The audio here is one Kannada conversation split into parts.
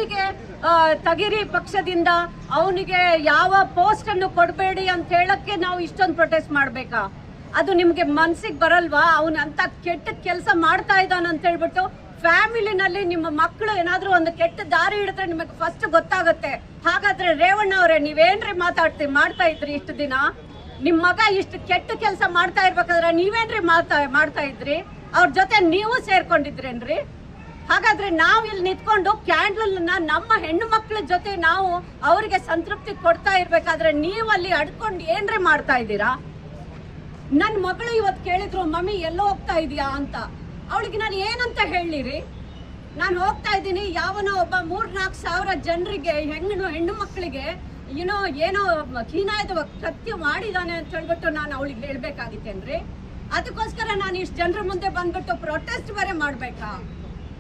ಅವನಿಗೆ ತಗಿರಿ ಪಕ್ಷದಿಂದ, ಅವನಿಗೆ ಯಾವ ಪೋಸ್ಟ್ ಅನ್ನು ಕೊಡಬೇಡಿ ಅಂತ ಹೇಳಕ್ಕೆ ನಾವು ಇಷ್ಟೊಂದು ಪ್ರೊಟೆಸ್ಟ್ ಮಾಡ್ಬೇಕಾ? ಅದು ನಿಮ್ಗೆ ಮನ್ಸಿಗೆ ಬರಲ್ವಾ? ಅವನು ಅಂತ ಕೆಟ್ಟ ಕೆಲಸ ಮಾಡ್ತಾ ಇದ್ದಾನ ಅಂತ ಹೇಳ್ಬಿಟ್ಟು ಫ್ಯಾಮಿಲಿನಲ್ಲಿ ನಿಮ್ಮ ಮಕ್ಕಳು ಏನಾದ್ರೂ ಒಂದು ಕೆಟ್ಟ ದಾರಿ ಹಿಡಿದ್ರೆ ನಿಮಗೆ ಫಸ್ಟ್ ಗೊತ್ತಾಗುತ್ತೆ. ಹಾಗಾದ್ರೆ ರೇವಣ್ಣ ಅವರೇ, ನೀವೇನ್ರಿ ಮಾಡ್ತಾ ಇದ್ರಿ ಇಷ್ಟು ದಿನ? ನಿಮ್ ಮಗ ಇಷ್ಟು ಕೆಟ್ಟ ಕೆಲಸ ಮಾಡ್ತಾ ಇರ್ಬೇಕಾದ್ರೆ ನೀವೇನ್ರಿ ಮಾಡ್ತಾ ಇದ್ರಿ? ಅವ್ರ ಜೊತೆ ನೀವು ಸೇರ್ಕೊಂಡಿದ್ರೇನ್ರಿ? ಹಾಗಾದ್ರೆ ನಾವ್ ಇಲ್ಲಿ ನಿಂತ್ಕೊಂಡು ಕ್ಯಾಂಡಲ್ ನಮ್ಮ ಹೆಣ್ಣು ಮಕ್ಕಳ ಜೊತೆ ನಾವು ಅವರಿಗೆ ಸಂತೃಪ್ತಿ ಕೊಡ್ತಾ ಇರ್ಬೇಕಾದ್ರೆ ನೀವು ಅಲ್ಲಿ ಅಡ್ಕೊಂಡು ಏನ್ರಿ ಮಾಡ್ತಾ ಇದ್ದೀರಾ? ನನ್ ಮಗಳು ಇವತ್ತು ಕೇಳಿದ್ರು, ಮಮ್ಮಿ ಎಲ್ಲೋ ಹೋಗ್ತಾ ಇದೀಯಾ ಅಂತ. ಅವಳಿಗೆ ನಾನು ಏನಂತ ಹೇಳಿರಿ? ನಾನು ಹೋಗ್ತಾ ಇದ್ದೀನಿ, ಯಾವನೋ ಒಬ್ಬ 3-4 ಸಾವಿರ ಜನರಿಗೆ ಹೆಣ್ಣು ಮಕ್ಕಳಿಗೆ ಏನೋ ಹೀನಾಯದ ಕೃತ್ಯ ಮಾಡಿದಾನೆ ಅಂತ ಹೇಳ್ಬಿಟ್ಟು ನಾನು ಅವಳಿಗೆ ಹೇಳ್ಬೇಕಾಗಿತ್ತೇನ್ರಿ? ಅದಕ್ಕೋಸ್ಕರ ನಾನು ಇಷ್ಟು ಜನರ ಮುಂದೆ ಬಂದ್ಬಿಟ್ಟು ಪ್ರೊಟೆಸ್ಟ್ ಬೇರೆ ಮಾಡ್ಬೇಕಾ?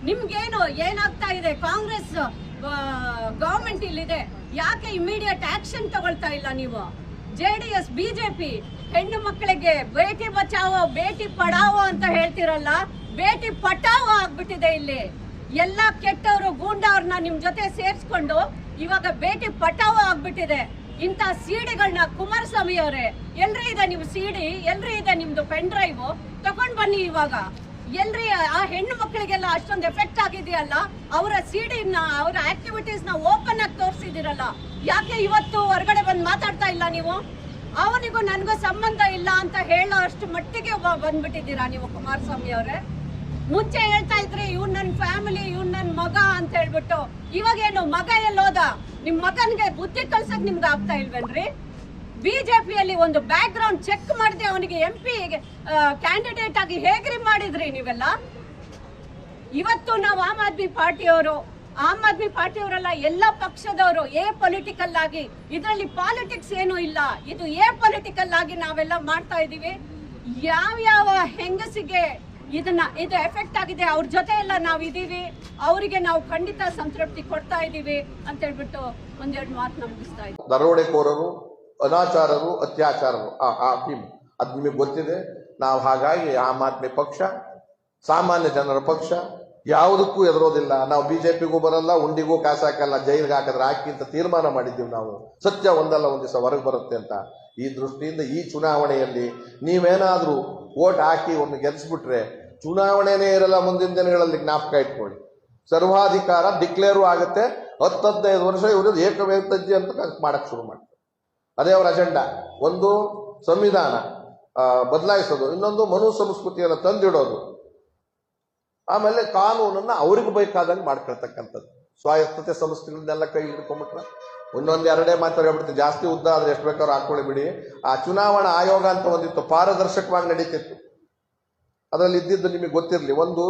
ನಿಮ್ಗೇನು ಏನಾಗ್ತಾ ಇದೆ? ಕಾಂಗ್ರೆಸ್ ಗವರ್ಮೆಂಟ್ ಇಲ್ಲಿದೆ, ಯಾಕೆ ಇಮಿಡಿಯೇಟ್ ಆಕ್ಷನ್ ತಗೊಳ್ತಾ ಇಲ್ಲ ನೀವು? JDS BJP ಹೆಣ್ಣು ಮಕ್ಕಳಿಗೆ ಬೇಟಿ ಬಚಾವೋ ಬೇಟಿ ಪಡಾವೋ ಅಂತ ಹೇಳ್ತಿರಲ್ಲ, ಬೇಟಿ ಪಟಾವೋ ಆಗ್ಬಿಟ್ಟಿದೆ. ಇಲ್ಲಿ ಎಲ್ಲ ಕೆಟ್ಟವರು ಗೂಂಡವ್ರನ್ನ ನಿಮ್ ಜೊತೆ ಸೇರ್ಸ್ಕೊಂಡು ಇವಾಗ ಬೇಟಿ ಪಟಾವೋ ಆಗ್ಬಿಟ್ಟಿದೆ. ಇಂತ ಸಿಡಿಗಳನ್ನ ಕುಮಾರಸ್ವಾಮಿ ಅವರೇ, ಎಲ್ರಿ ಇದೆ ನಿಮ್ ಸಿಡಿ? ಎಲ್ರಿ ಇದೆ ನಿಮ್ದು ಪೆನ್ ಡ್ರೈವ್? ತಗೊಂಡ್ ಬನ್ನಿ ಇವಾಗ. ಎಲ್ರಿ ಆ ಹೆಣ್ಣು ಮಕ್ಕಳಿಗೆಲ್ಲ ಅಷ್ಟೊಂದು ಎಫೆಕ್ಟ್ ಆಗಿದೆಯಲ್ಲ, ಅವರ ಸಿಡಿನ ಅವರ ಆಕ್ಟಿವಿಟೀಸ್ ನ ಓಪನ್ ಆಗಿ ತೋರಿಸಿದಿರಲ್ಲ, ಯಾಕೆ ಇವತ್ತು ಹೊರಗಡೆ ಬಂದು ಮಾತಾಡ್ತಾ ಇಲ್ಲ ನೀವು? ಅವನಿಗೂ ನನಗೂ ಸಂಬಂಧ ಇಲ್ಲ ಅಂತ ಹೇಳೋ ಅಷ್ಟು ಮಟ್ಟಿಗೆ ಬಂದ್ಬಿಟ್ಟಿದ್ದೀರಾ ನೀವು ಕುಮಾರಸ್ವಾಮಿ ಅವರೇ. ಮುಂಚೆ ಹೇಳ್ತಾ ಇದ್ರಿ ಇವ್ನು ನನ್ನ ಫ್ಯಾಮಿಲಿ, ಇವ್ನು ನನ್ನ ಮಗ ಅಂತ ಹೇಳ್ಬಿಟ್ಟು, ಇವಾಗೇನು ಮಗ ಎಲ್ಲೋದ? ನಿಮ್ ಮಗನ್ಗೆ ಬುದ್ಧಿ ಕಲ್ಸಕ್ ನಿಮ್ಗೆ ಆಗ್ತಾ ಇಲ್ವೇನ್ರಿ? ಬಿಜೆಪಿಯಲ್ಲಿ ಒಂದು ಬ್ಯಾಕ್ ಗ್ರೌಂಡ್ ಚೆಕ್ ಮಾಡದೆ ಅವನಿಗೆ MP ಕ್ಯಾಂಡಿಡೇಟ್ ಆಗಿ ಹೇಗ್ರಿ ಮಾಡಿದ್ರಿ ನೀವೆಲ್ಲ? ಇವತ್ತು ನಾವು ಆಮ್ ಆದ್ಮಿ ಪಾರ್ಟಿಯವರೆಲ್ಲ ಎಲ್ಲ ಪಕ್ಷದವರು ಪೊಲಿಟಿಕಲ್ ಆಗಿ, ಇದರಲ್ಲಿ ಪಾಲಿಟಿಕ್ಸ್ ಏನು ಇಲ್ಲ, ಇದು ಪೊಲಿಟಿಕಲ್ ಆಗಿ ನಾವೆಲ್ಲ ಮಾಡ್ತಾ ಇದೀವಿ. ಯಾವ ಹೆಂಗಸಿಗೆ ಇದು ಎಫೆಕ್ಟ್ ಆಗಿದೆ ಅವ್ರ ಜೊತೆ ಎಲ್ಲ ನಾವ್ ಇದೀವಿ, ಅವರಿಗೆ ನಾವು ಖಂಡಿತ ಸಂತೃಪ್ತಿ ಕೊಡ್ತಾ ಇದೀವಿ ಅಂತ ಹೇಳ್ಬಿಟ್ಟು ಒಂದೆರಡು ಮಾತು ಮುಗಿಸ್ತಾ ಇದ್ದೀವಿ. ದರೋಡೆಕೋರರು, ಅನಾಚಾರರು, ಅತ್ಯಾಚಾರರು ಆ ಟೀಮ್ ಅದು ನಿಮಗೆ ಗೊತ್ತಿದೆ. ನಾವು ಹಾಗಾಗಿ ಆಮ್ ಆದ್ಮಿ ಪಕ್ಷ ಸಾಮಾನ್ಯ ಜನರ ಪಕ್ಷ, ಯಾವುದಕ್ಕೂ ಎದುರೋದಿಲ್ಲ. ನಾವು ಬಿಜೆಪಿಗೂ ಬರಲ್ಲ, ಉಂಡಿಗೂ ಕಾಸು ಹಾಕಲ್ಲ, ಜೈಲಿಗೆ ಹಾಕಿದ್ರೆ ಹಾಕಿ ಅಂತ ತೀರ್ಮಾನ ಮಾಡಿದ್ದೀವಿ. ನಾವು ಸತ್ಯ ಒಂದಲ್ಲ ಒಂದು ದಿವಸ ಹೊರಗೆ ಬರುತ್ತೆ ಅಂತ. ಈ ದೃಷ್ಟಿಯಿಂದ ಈ ಚುನಾವಣೆಯಲ್ಲಿ ನೀವೇನಾದ್ರೂ ವೋಟ್ ಹಾಕಿ ಒಂದು ಗೆಲ್ಲಿಸ್ಬಿಟ್ರೆ ಚುನಾವಣೆನೇ ಇರಲ್ಲ ಮುಂದಿನ ದಿನಗಳಲ್ಲಿ. ಜ್ಞಾಪಕ ಇಟ್ಕೊಳ್ಳಿ, ಸರ್ವಾಧಿಕಾರ ಡಿಕ್ಲೇರು ಆಗುತ್ತೆ. 10-15 ವರ್ಷ ಇವರು ಏಕವೇತಜ್ಜಿ ಅಂತ ಮಾಡಕ್ ಶುರು ಮಾಡ್ತಾರೆ. ಅದೇ ಅವರ ಅಜೆಂಡಾ. ಒಂದು ಸಂವಿಧಾನ ಬದಲಾಯಿಸೋದು, ಇನ್ನೊಂದು ಮನು ಸಂಸ್ಕೃತಿಯನ್ನು ತಂದಿಡೋದು, ಆಮೇಲೆ ಕಾನೂನನ್ನ ಅವ್ರಿಗೆ ಬೇಕಾದಂಗೆ ಮಾಡ್ಕೊಳ್ತಕ್ಕಂಥದ್ದು. ಸ್ವಾಯತ್ತತೆ ಸಂಸ್ಥೆಗಳನ್ನೆಲ್ಲ ಕೈ ಹಿಡ್ಕೊಂಡ್ಬಿಟ್ರೆ ಒಂದೊಂದು ಎರಡೇ ಮಾತು ಹೇಳ್ಬಿಡ್ತೀವಿ. ಜಾಸ್ತಿ ಉದ್ದ ಆದ್ರೆ ಎಷ್ಟು ಬೇಕಾದ್ರೂ ಹಾಕೊಳ್ಳಿ ಬಿಡಿ. ಆ ಚುನಾವಣಾ ಆಯೋಗ ಅಂತ ಒಂದಿತ್ತು, ಪಾರದರ್ಶಕವಾಗಿ ನಡೀತಿತ್ತು. ಅದರಲ್ಲಿ ಇದ್ದಿದ್ದು ನಿಮಗೆ ಗೊತ್ತಿರಲಿ, ಒಂದು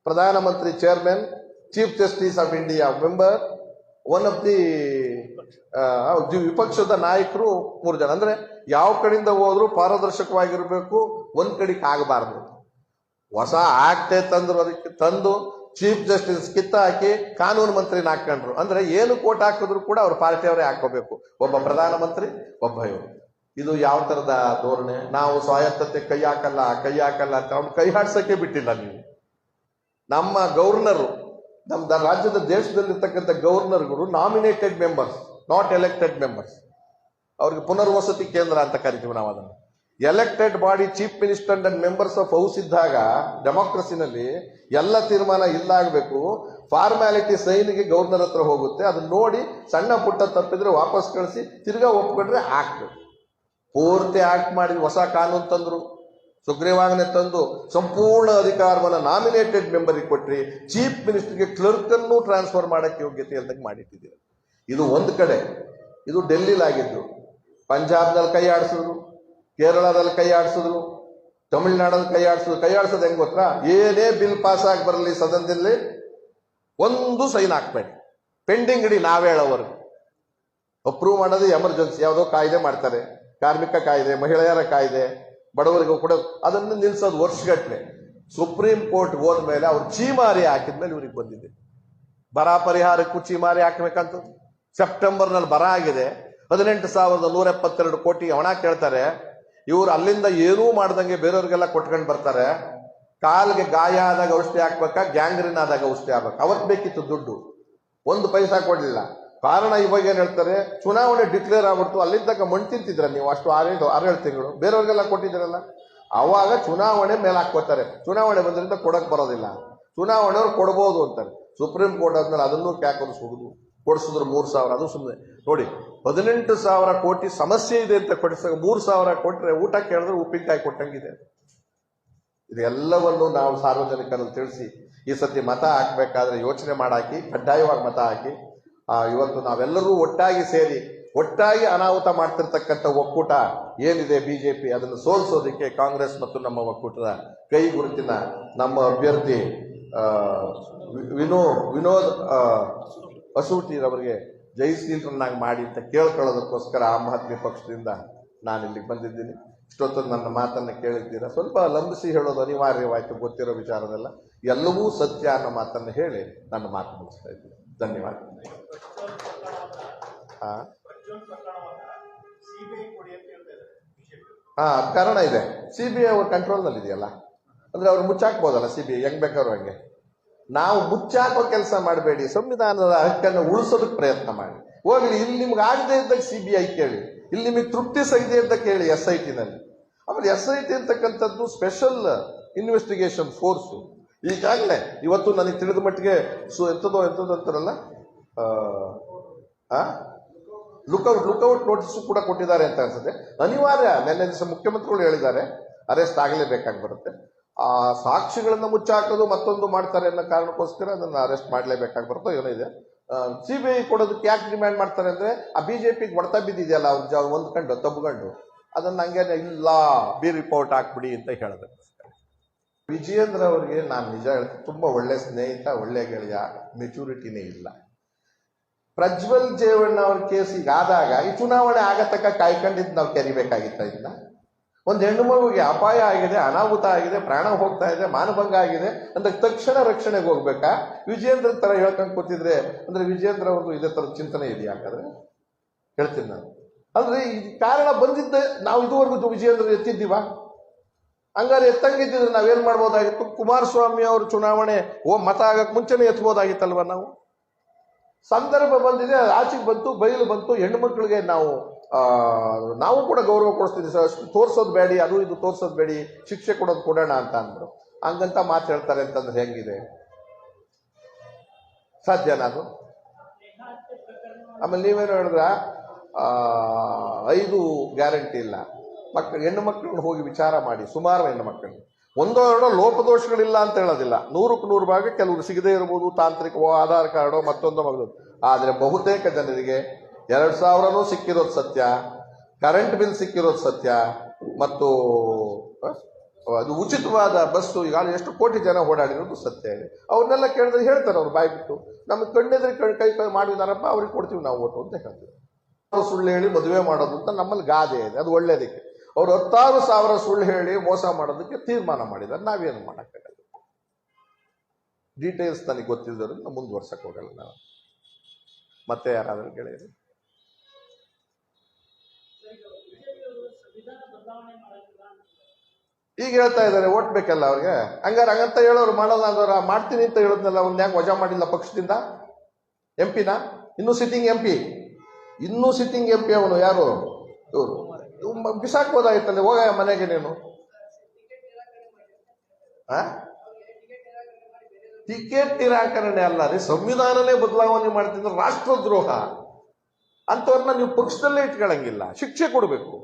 ಪ್ರಧಾನಮಂತ್ರಿ chairman, chief justice of India member, one of the ವಿಪಕ್ಷದ ನಾಯಕರು 3 ಜನ. ಅಂದ್ರೆ ಯಾವ ಕಡೆಯಿಂದ ಹೋದ್ರು ಪಾರದರ್ಶಕವಾಗಿರ್ಬೇಕು, ಒಂದ್ ಕಡೆಗೆ ಆಗಬಾರ್ದು. ಹೊಸ ಆಕ್ಟೇ ತಂದ್ರು, ಅದಕ್ಕೆ ತಂದು ಚೀಫ್ ಜಸ್ಟಿಸ್ ಕಿತ್ತ ಹಾಕಿ ಕಾನೂನು ಮಂತ್ರಿನ ಹಾಕೊಂಡ್ರು. ಅಂದ್ರೆ ಏನು ಕೋಟ್ ಹಾಕಿದ್ರು ಕೂಡ ಅವ್ರ ಪಾರ್ಟಿಯವರೇ ಹಾಕೋಬೇಕು, ಒಬ್ಬ ಪ್ರಧಾನಮಂತ್ರಿ, ಒಬ್ಬ ಇವರು. ಇದು ಯಾವ ತರದ ಧೋರಣೆ? ನಾವು ಸ್ವಾಯತ್ತತೆ ಕೈ ಹಾಕಲ್ಲ ಅಂತ ಅವ್ನು ಕೈ ಹಾಡ್ಸಕ್ಕೆ ಬಿಟ್ಟಿಲ್ಲ ನೀವು. ನಮ್ಮ ಗವರ್ನರು, ನಮ್ಮ ರಾಜ್ಯದ ದೇಶದಲ್ಲಿರ್ತಕ್ಕಂಥ ಗವರ್ನರ್ಗಳು nominated members, not elected members. ಅವ್ರಿಗೆ ಪುನರ್ವಸತಿ ಕೇಂದ್ರ ಅಂತ ಕರಿತೀವಿ ನಾವು ಅದನ್ನು. Elected body chief minister and members of house ಇದ್ದಾಗ ಡೆಮೋಕ್ರಸಿನಲ್ಲಿ ಎಲ್ಲ ತೀರ್ಮಾನ ಇಲ್ಲಾಗಬೇಕು. ಫಾರ್ಮ್ಯಾಲಿಟಿ ಸೈನ್ಗೆ ಗವರ್ನರ್ ಹತ್ರ ಹೋಗುತ್ತೆ, ಅದನ್ನ ನೋಡಿ ಸಣ್ಣ ಪುಟ್ಟ ತಪ್ಪಿದ್ರೆ ವಾಪಸ್ ಕಳಿಸಿ ತಿರ್ಗಾ ಒಪ್ಕೊಂಡ್ರೆ ಆಕ್ಟ್. ಪೂರ್ತಿ ಆಕ್ಟ್ ಮಾಡಿ ಹೊಸ ಕಾನೂನು ತಂದ್ರು, ಸುಗ್ರೀವಾಜ್ಞೆ ತಂದು ಸಂಪೂರ್ಣ ಅಧಿಕಾರವನ್ನು ನಾಮಿನೇಟೆಡ್ ಮೆಂಬರಿಗೆ ಕೊಟ್ರಿ. ಚೀಫ್ ಮಿನಿಸ್ಟರ್ಗೆ ಕ್ಲರ್ಕ್ ಅನ್ನು ಟ್ರಾನ್ಸ್ಫರ್ ಮಾಡಕ್ಕೆ ಯೋಗ್ಯತೆ ಇಲ್ದಂಗೆ ಮಾಡಿಟ್ಟಿದ್ದೀರಿ. ಇದು ಒಂದು ಕಡೆ. ಇದು ಡೆಲ್ಲಿಲಾಗಿದ್ದು. ಪಂಜಾಬ್ನಲ್ಲಿ ಕೈ ಆಡಿಸಿದ್ರು, ಕೇರಳದಲ್ಲಿ ಕೈ ಆಡಿಸಿದ್ರು, ತಮಿಳುನಾಡಲ್ಲಿ ಕೈ ಆಡಿಸೋದು ಹೆಂಗ್ ಗೊತ್ತಾ? ಏನೇ ಬಿಲ್ ಪಾಸ್ ಆಗಿ ಬರಲಿ ಸದನದಲ್ಲಿ ಒಂದು ಸೈನ್ ಹಾಕ್ಬೇಡಿ, ಪೆಂಡಿಂಗ್ ಇಡಿ ನಾವೇ ಹೇಳೋವರೆಗೂ. ಅಪ್ರೂವ್ ಮಾಡೋದು ಎಮರ್ಜೆನ್ಸಿ, ಯಾವುದೋ ಕಾಯ್ದೆ ಮಾಡ್ತಾರೆ, ಕಾರ್ಮಿಕ ಕಾಯ್ದೆ, ಮಹಿಳೆಯರ ಕಾಯ್ದೆ, ಬಡವರಿಗೂ ಕೂಡ ಅದನ್ನು ನಿಲ್ಸೋದು ವರ್ಷಗಟ್ಟಲೆ. ಸುಪ್ರೀಂ ಕೋರ್ಟ್ ಹೋದ್ಮೇಲೆ ಅವ್ರು ಚೀಮಾರಿ ಹಾಕಿದ್ಮೇಲೆ ಇವ್ರಿಗೆ ಬಂದಿದೆ. ಬರ ಪರಿಹಾರಕ್ಕೂ ಚೀಮಾರಿ ಹಾಕ್ಬೇಕಂತ ಸೆಪ್ಟೆಂಬರ್ನಲ್ಲಿ ಬರ ಆಗಿದೆ. 18,172 ಕೋಟಿ ಹಣ ಕೇಳ್ತಾರೆ. ಇವ್ರು ಅಲ್ಲಿಂದ ಏನೂ ಮಾಡ್ದಂಗೆ ಬೇರೆಯವ್ರಿಗೆಲ್ಲ ಕೊಟ್ಕೊಂಡು ಬರ್ತಾರೆ. ಕಾಲ್ಗೆ ಗಾಯ ಆದಾಗ ಔಷಧಿ ಹಾಕ್ಬೇಕಾ, ಗ್ಯಾಂಗ್ರೀನ್ ಆದಾಗ ಔಷಧಿ ಆಗ್ಬೇಕು. ಅವತ್ತು ಬೇಕಿತ್ತು ದುಡ್ಡು. ಒಂದು ಪೈಸಾ ಕೊಡ್ಲಿಲ್ಲ. ಕಾರಣ ಇವಾಗ ಏನ್ ಹೇಳ್ತಾರೆ, ಚುನಾವಣೆ ಡಿಕ್ಲೇರ್ ಆಗ್ಬಿಡ್ತು, ಅಲ್ಲಿಂದ ತನಕ ಮಣ್ಣು ತಿಂತಿದ್ರ ನೀವು ಅಷ್ಟು 6-7 ತಿಂಗಳು, ಬೇರೆಯವ್ರಿಗೆಲ್ಲ ಕೊಟ್ಟಿದ್ದೀರಲ್ಲ. ಅವಾಗ ಚುನಾವಣೆ ಮೇಲೆ ಹಾಕೋತಾರೆ, ಚುನಾವಣೆ ಬಂದ್ರಿಂದ ಕೊಡಕ್ ಬರೋದಿಲ್ಲ, ಚುನಾವಣೆಯವ್ರು ಕೊಡ್ಬೋದು ಅಂತಾರೆ. ಸುಪ್ರೀಂ ಕೋರ್ಟ್ ಆದ್ಮೇಲೆ ಅದನ್ನೂ ಕ್ಯಾಕರಿಸುವುದು, ಕೊಡಿಸಿದ್ರು 3,000. ಅದು ಸುಮ್ಮನೆ ನೋಡಿ, 18,000 ಕೋಟಿ ಸಮಸ್ಯೆ ಇದೆ ಅಂತ ಕೊಡಿಸಿದಾಗ 3,000 ಕೊಟ್ರೆ ಊಟ ಕೇಳಿದ್ರೆ ಉಪ್ಪಿನಕಾಯಿ ಕೊಟ್ಟಂಗಿದೆ. ಇದೆಲ್ಲವನ್ನು ನಾವು ಸಾರ್ವಜನಿಕರಲ್ಲಿ ತಿಳಿಸಿ ಈ ಸತಿ ಮತ ಹಾಕ್ಬೇಕಾದ್ರೆ ಯೋಚನೆ ಮಾಡಾಕಿ, ಕಡ್ಡಾಯವಾಗಿ ಮತ ಹಾಕಿ. ಇವತ್ತು ನಾವೆಲ್ಲರೂ ಒಟ್ಟಾಗಿ ಸೇರಿ ಒಟ್ಟಾಗಿ ಅನಾಹುತ ಮಾಡ್ತಿರ್ತಕ್ಕಂಥ ಒಕ್ಕೂಟ ಏನಿದೆ ಬಿಜೆಪಿ, ಅದನ್ನು ಸೋಲಿಸೋದಕ್ಕೆ ಕಾಂಗ್ರೆಸ್ ಮತ್ತು ನಮ್ಮ ಒಕ್ಕೂಟದ ಕೈ ಗುರುತಿನ ನಮ್ಮ ಅಭ್ಯರ್ಥಿ ವಿನೋದ್ ಅಸೂಟಿರವರಿಗೆ ಜಯಶೀಲರನ್ನಾಗಿ ಮಾಡಿ ಅಂತ ಕೇಳ್ಕೊಳ್ಳೋದಕ್ಕೋಸ್ಕರ ಆಮ್ ಆದ್ಮಿ ಪಕ್ಷದಿಂದ ನಾನು ಇಲ್ಲಿಗೆ ಬಂದಿದ್ದೀನಿ. ಇಷ್ಟೊತ್ತು ನನ್ನ ಮಾತನ್ನು ಕೇಳಿದ್ದೀರಾ, ಸ್ವಲ್ಪ ಲಂಬಿಸಿ ಹೇಳೋದು ಅನಿವಾರ್ಯವಾಯಿತು, ಗೊತ್ತಿರೋ ವಿಚಾರದಲ್ಲ. ಎಲ್ಲವೂ ಸತ್ಯ ಅನ್ನೋ ಮಾತನ್ನು ಹೇಳಿ ನನ್ನ ಮಾತು ಮುಗಿಸ್ತಾ ಇದ್ದೀನಿ. ಧನ್ಯವಾದ. ಕಾರಣ ಇದೆ, ಸಿಬಿಐ ಅವ್ರ ಕಂಟ್ರೋಲ್ನಲ್ಲಿ ಇದೆಯಲ್ಲ, ಅಂದ್ರೆ ಅವ್ರು ಮುಚ್ಚಾಕ್ಬೋದಲ್ಲ ಸಿಬಿಐ, ಹೆಂಗ್ ಬೇಕಾದ್ರು ಹಂಗೆ. ನಾವು ಮುಚ್ಚಾಕೋ ಕೆಲಸ ಮಾಡಬೇಡಿ, ಸಂವಿಧಾನದ ಹಕ್ಕನ್ನು ಉಳಿಸೋದಕ್ಕೆ ಪ್ರಯತ್ನ ಮಾಡಿ. ಹೋಗ್ಲಿ, ಇಲ್ಲಿ ನಿಮ್ಗೆ ಆಗದೆ ಇದ್ದಾಗ ಸಿಬಿಐ ಕೇಳಿ, ಇಲ್ಲಿ ನಿಮಗೆ ತೃಪ್ತಿ ಸಹಿದೆ ಅಂತ ಕೇಳಿ SIT ನಲ್ಲಿ. ಆಮೇಲೆ SIT ಅಂತಕ್ಕಂಥದ್ದು ಸ್ಪೆಷಲ್ ಇನ್ವೆಸ್ಟಿಗೇಷನ್ ಫೋರ್ಸು. ಈಗಾಗಲೇ ಇವತ್ತು ನನಗೆ ತಿಳಿದ ಮಟ್ಟಿಗೆ ಎಂಥದೋ ಅಂತಾರಲ್ಲ, ಲುಕ್ಔಟ್ ನೋಟಿಸು ಕೂಡ ಕೊಟ್ಟಿದ್ದಾರೆ ಅಂತ ಅನ್ಸುತ್ತೆ. ಅನಿವಾರ್ಯ, ನಿನ್ನೆ ದಿವಸ ಮುಖ್ಯಮಂತ್ರಿಗಳು ಹೇಳಿದ್ದಾರೆ ಅರೆಸ್ಟ್ ಆಗಲೇಬೇಕಾಗಿ ಬರುತ್ತೆ. ಆ ಸಾಕ್ಷಿಗಳನ್ನ ಮುಚ್ಚಾಕೋದು ಮತ್ತೊಂದು ಮಾಡ್ತಾರೆ ಅನ್ನೋ ಕಾರಣಕ್ಕೋಸ್ಕರ ಅದನ್ನ ಅರೆಸ್ಟ್ ಮಾಡಲೇಬೇಕಾಗಿ ಬರುತ್ತೋ ಏನೋ ಇದೆ. ಸಿಬಿಐ ಕೊಡೋದಕ್ಕೆ ಯಾಕೆ ಡಿಮ್ಯಾಂಡ್ ಮಾಡ್ತಾರೆ ಅಂದ್ರೆ, ಆ ಬಿಜೆಪಿಗೆ ಹೊಡೆತ ಬಿದ್ದಿದೆಯಲ್ಲ ಅವ್ರ ಹೊಂದ್ಕೊಂಡು ತಬ್ಕೊಂಡು, ಅದನ್ನ ಹಂಗೇನೆ ಇಲ್ಲ ಬಿ ರಿಪೋರ್ಟ್ ಹಾಕ್ಬಿಡಿ ಅಂತ ಹೇಳಿದೆ. ವಿಜಯೇಂದ್ರ ಅವರಿಗೆ ನಾನು ನಿಜ ಹೇಳ್ತೀನಿ, ತುಂಬಾ ಒಳ್ಳೆ ಸ್ನೇಹಿತ, ಒಳ್ಳೆ ಗೆಳೆಯ, ಮೆಚುರಿಟಿನೇ ಇಲ್ಲ. ಪ್ರಜ್ವಲ್ ರೇವಣ್ಣ ಅವ್ರ ಕೇಸ್ ಈಗ ಆದಾಗ ಈ ಚುನಾವಣೆ ಆಗತಕ್ಕ ಕಾಯ್ಕೊಂಡಿದ್ದು ನಾವು ಕೆರಿಬೇಕಾಗಿತ್ತ? ಇದನ್ನ ಒಂದು ಹೆಣ್ಣು ಮಗುಗೆ ಅಪಾಯ ಆಗಿದೆ, ಅನಾಹುತ ಆಗಿದೆ, ಪ್ರಾಣ ಹೋಗ್ತಾ ಇದೆ, ಮಾನಭಂಗ ಆಗಿದೆ ಅಂತ ತಕ್ಷಣ ರಕ್ಷಣೆಗೆ ಹೋಗ್ಬೇಕಾ? ವಿಜಯೇಂದ್ರ ತರ ಹೇಳ್ಕೊಂಡು ಕೂತಿದ್ರೆ ಅಂದ್ರೆ ವಿಜಯೇಂದ್ರ ಒಂದು ಇದೇ ತರದ ಚಿಂತನೆ ಇದೆಯಾ? ಹಾಗಾದ್ರೆ ಹೇಳ್ತೀನಿ ನಾನು, ಅಂದ್ರೆ ಈ ಕಾರಣ ಬಂದಿದ್ದೆ ನಾವು ಇದುವರೆಗೂ ವಿಜಯೇಂದ್ರ ಎತ್ತಿದ್ದೀವ? ಹಂಗಾರೆ ಎತ್ತಂಗಿದ್ದಿದ್ರೆ ನಾವೇನ್ ಮಾಡ್ಬೋದಾಗಿತ್ತು? ಕುಮಾರಸ್ವಾಮಿ ಅವರು ಚುನಾವಣೆ ಮತ ಆಗಕ್ ಮುಂಚೆನೆ ಎತ್ಬೋದಾಗಿತ್ತಲ್ವ ನಾವು? ಸಂದರ್ಭ ಬಂದಿದೆ, ಆಚೆಗೆ ಬಂತು, ಬಯಲು ಬಂತು, ಹೆಣ್ಣು ಮಕ್ಕಳಿಗೆ ನಾವು ಕೂಡ ಗೌರವ ಕೊಡಿಸ್ತೀವಿ ಸರ್, ತೋರ್ಸೋದು ಬೇಡಿ, ಅದು ಇದು ತೋರ್ಸೋದು ಬೇಡಿ, ಶಿಕ್ಷೆ ಕೊಡೋದು ಕೊಡೋಣ ಅಂತ ಅಂದ್ರು. ಹಂಗಂತ ಮಾತು ಹೇಳ್ತಾರೆ ಅಂತಂದ್ರೆ ಹೆಂಗಿದೆ? ಸಾಧ್ಯನಾ ಅದು? ಆಮೇಲೆ ನೀವೇನು ಹೇಳಿದ್ರ 5 ಗ್ಯಾರಂಟಿ ಇಲ್ಲ, ಹೆಣ್ಣು ಮಕ್ಕಳನ್ನ ಹೋಗಿ ವಿಚಾರ ಮಾಡಿ, ಸುಮಾರು ಹೆಣ್ಣು ಮಕ್ಕಳು ಒಂದೋ ಎರಡೋ ಲೋಪದೋಷಗಳಿಲ್ಲ ಅಂತ ಹೇಳೋದಿಲ್ಲ, 100ಕ್ಕೆ 100 ಭಾಗ ಕೆಲವರು ಸಿಗದೇ ಇರಬಹುದು, ತಾಂತ್ರಿಕವೋ ಆಧಾರ್ ಕಾರ್ಡೋ ಮತ್ತೊಂದೋ ಮಗದು. ಆದರೆ ಬಹುತೇಕ ಜನರಿಗೆ 2,000 ಸಿಕ್ಕಿರೋದು ಸತ್ಯ, ಕರೆಂಟ್ ಬಿಲ್ ಸಿಕ್ಕಿರೋದು ಸತ್ಯ, ಮತ್ತು ಅದು ಉಚಿತವಾದ ಬಸ್ಸು ಈಗ ಎಷ್ಟು ಕೋಟಿ ಜನ ಓಡಾಡಿರೋದು ಸತ್ಯ ಇದೆ. ಅವ್ರನ್ನೆಲ್ಲ ಕೇಳಿದ್ರೆ ಹೇಳ್ತಾರೆ ಅವ್ರು ಬಾಯ್ ಬಿಟ್ಟು, ನಮ್ಗೆ ಕಣ್ಣೆದ್ರೆ ಕೈ ಮಾಡಿದಾರಪ್ಪ, ಅವ್ರಿಗೆ ಕೊಡ್ತೀವಿ ನಾವು ಓಟು ಅಂತ ಹೇಳ್ತೀವಿ. ಸುಳ್ಳು ಹೇಳಿ ಮದುವೆ ಮಾಡೋದು ಅಂತ ನಮ್ಮಲ್ಲಿ ಗಾದೆ ಇದೆ, ಅದು ಒಳ್ಳೇದಕ್ಕೆ. ಅವ್ರು 16,000 ಸುಳ್ಳು ಹೇಳಿ ಮೋಸ ಮಾಡೋದಕ್ಕೆ ತೀರ್ಮಾನ ಮಾಡಿದ್ದಾರೆ. ನಾವೇನು ಮಾಡೋಕ್ಕಾಗಲ್ಲ. ಡೀಟೇಲ್ಸ್ ನನಗೆ ಗೊತ್ತಿದ್ದೋದನ್ನ ಮುಂದುವರ್ಸಕ್ಕೆ ಹೋಗಲ್ಲ ನಾವು. ಮತ್ತೆ ಯಾರಾದ್ರೂ ಗೆಳೆಯರು ಈಗ ಹೇಳ್ತಾ ಇದ್ದಾರೆ ಓಟ್ ಬೇಕಲ್ಲ ಅವ್ರಿಗೆ. ಹಂಗಂತ ಹೇಳೋರು ಮಾಡೋದು ಅಂದ್ರೆ ಮಾಡ್ತೀನಿ ಅಂತ ಹೇಳೋದ್ನಲ್ಲ, ಅವ್ನ ಯಾಕೆ ವಜಾ ಮಾಡಿಲ್ಲ ಪಕ್ಷದಿಂದ? MP ಇನ್ನೂ ಸಿಟ್ಟಿಂಗ್ MP ಅವನು ಯಾರು? ಇವರು ಬಿಸಾಕ್ಬೋದಾಗಿತ್ತಲ್ಲ, ಹೋಗ ಮನೆಗೆ ನೀನು. ಟಿಕೆಟ್ ನಿರಾಕರಣೆ ಅಲ್ಲ ರೀ, ಸಂವಿಧಾನನೇ ಬದಲಾವಣೆ ಮಾಡ್ತಿದ್ರೆ ರಾಷ್ಟ್ರದ್ರೋಹ. ಅಂತವ್ರನ್ನ ನೀವು ಪಕ್ಷದಲ್ಲೇ ಇಟ್ಕೊಳ್ಳಂಗಿಲ್ಲ, ಶಿಕ್ಷೆ ಕೊಡಬೇಕು.